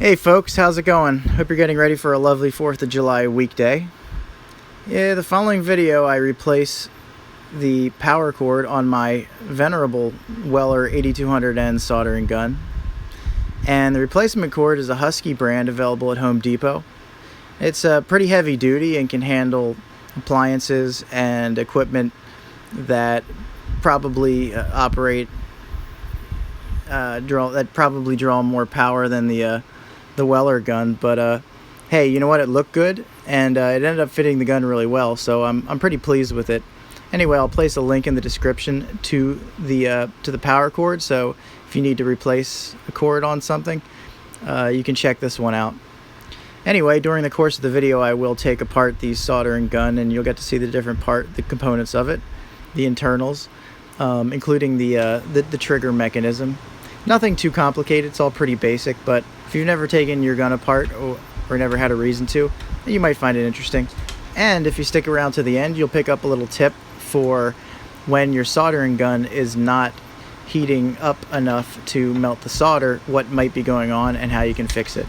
Hey folks, how's it going? Hope you're getting ready for a lovely 4th of July weekday. Yeah, the following video I replace the power cord on my venerable Weller 8200N soldering gun. And the replacement cord is a Husky brand available at Home Depot. It's pretty heavy duty and can handle appliances and equipment that probably draw more power than the Weller gun, but hey, you know what? It looked good, and it ended up fitting the gun really well, so I'm pretty pleased with it. Anyway, I'll place a link in the description to the power cord, so if you need to replace a cord on something, you can check this one out. Anyway, during the course of the video, I will take apart the soldering gun, and you'll get to see the the components of it, the internals, including the trigger mechanism. Nothing too complicated, it's all pretty basic, but if you've never taken your gun apart or never had a reason to, you might find it interesting. And if you stick around to the end, you'll pick up a little tip for when your soldering gun is not heating up enough to melt the solder, what might be going on and how you can fix it.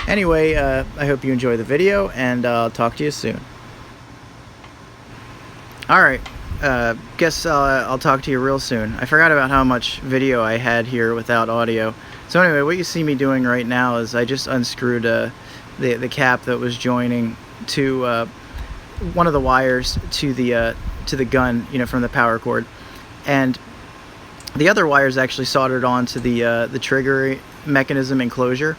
Anyway, I hope you enjoy the video, and I'll talk to you soon. Alright. Guess I'll talk to you real soon. I forgot about how much video I had here without audio. So anyway, what you see me doing right now is I just unscrewed the cap that was joining to one of the wires to the gun, you know, from the power cord, and the other wire is actually soldered onto the trigger mechanism enclosure,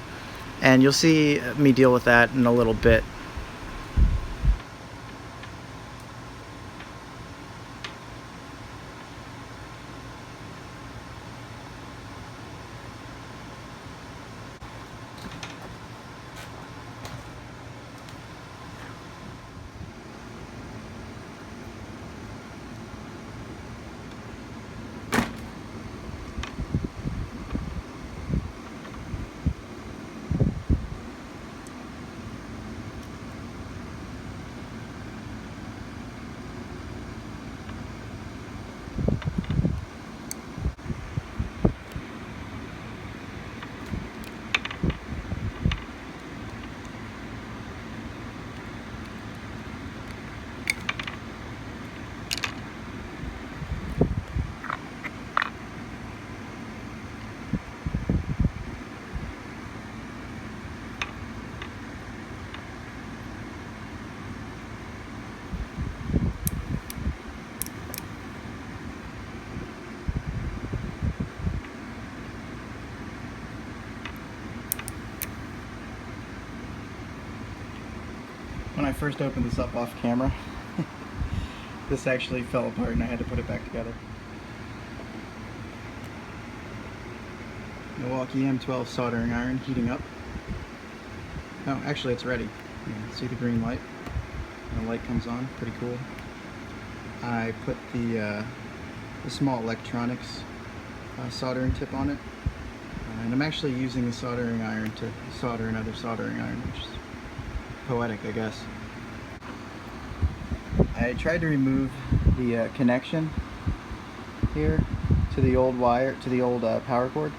and you'll see me deal with that in a little bit. When I first opened this up off camera, this actually fell apart and I had to put it back together. Milwaukee M12 soldering iron heating up. Oh, actually it's ready. You can see the green light. The light comes on, pretty cool. I put the small electronics soldering tip on it. And I'm actually using the soldering iron to solder another soldering iron, which is poetic, I guess. I tried to remove the connection here to the old wire, to the old power cord,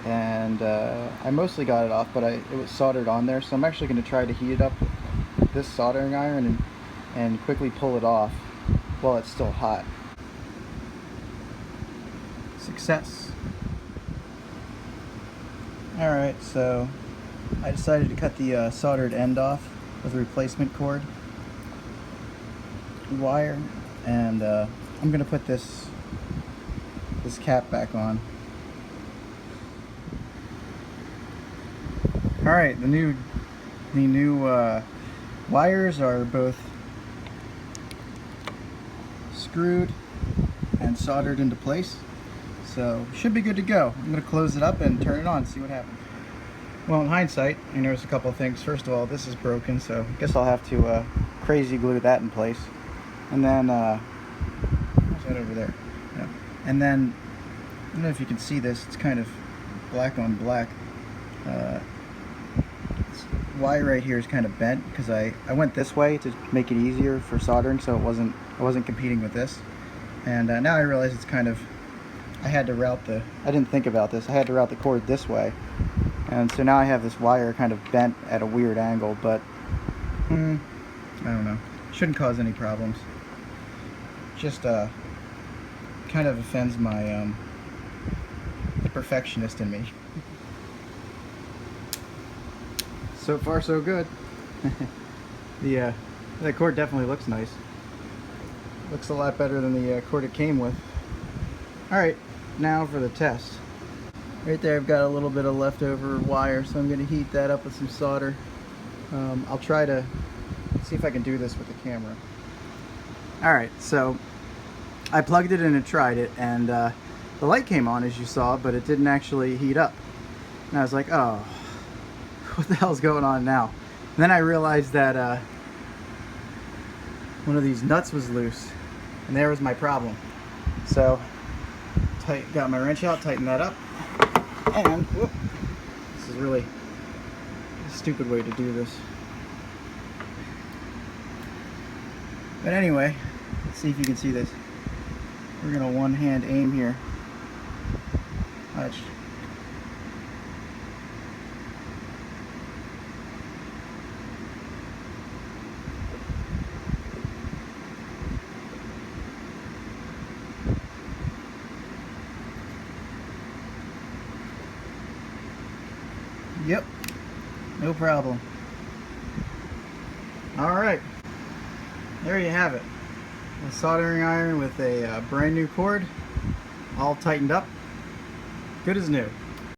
and I mostly got it off, but it was soldered on there, so I'm actually going to try to heat it up with this soldering iron and quickly pull it off while it's still hot. Success! Alright, so I decided to cut the soldered end off with a replacement cord wire, and I'm gonna put this cap back on. Alright, the new wires are both screwed and soldered into place, so should be good to go. I'm gonna close it up and turn it on, see what happens. Well, in hindsight, I noticed a couple of things. First of all, this is broken, so I guess I'll have to crazy glue that in place. And then, what's that over there? Yeah. And then, I don't know if you can see this, it's kind of black on black. This wire right here is kind of bent because I went this way to make it easier for soldering, so I wasn't competing with this. And now I realize it's kind of, I didn't think about this, I had to route the cord this way. And so now I have this wire kind of bent at a weird angle, but I don't know. Shouldn't cause any problems. Just kind of offends my the perfectionist in me. So far so good. The cord definitely looks nice. Looks a lot better than the cord it came with. Alright, now for the test. Right there I've got a little bit of leftover wire, so I'm going to heat that up with some solder. I'll try to see if I can do this with the camera. Alright, so I plugged it in and tried it, and the light came on as you saw, but it didn't actually heat up. And I was like, oh, what the hell's going on now? And then I realized that one of these nuts was loose, and there was my problem. So got my wrench out, tightened that up, and whoop, this is really a stupid way to do this. But anyway, let's see if you can see this. We're gonna one-hand aim here. Watch. Yep, no problem. Alright, there you have it. A soldering iron with a brand new cord, all tightened up, good as new.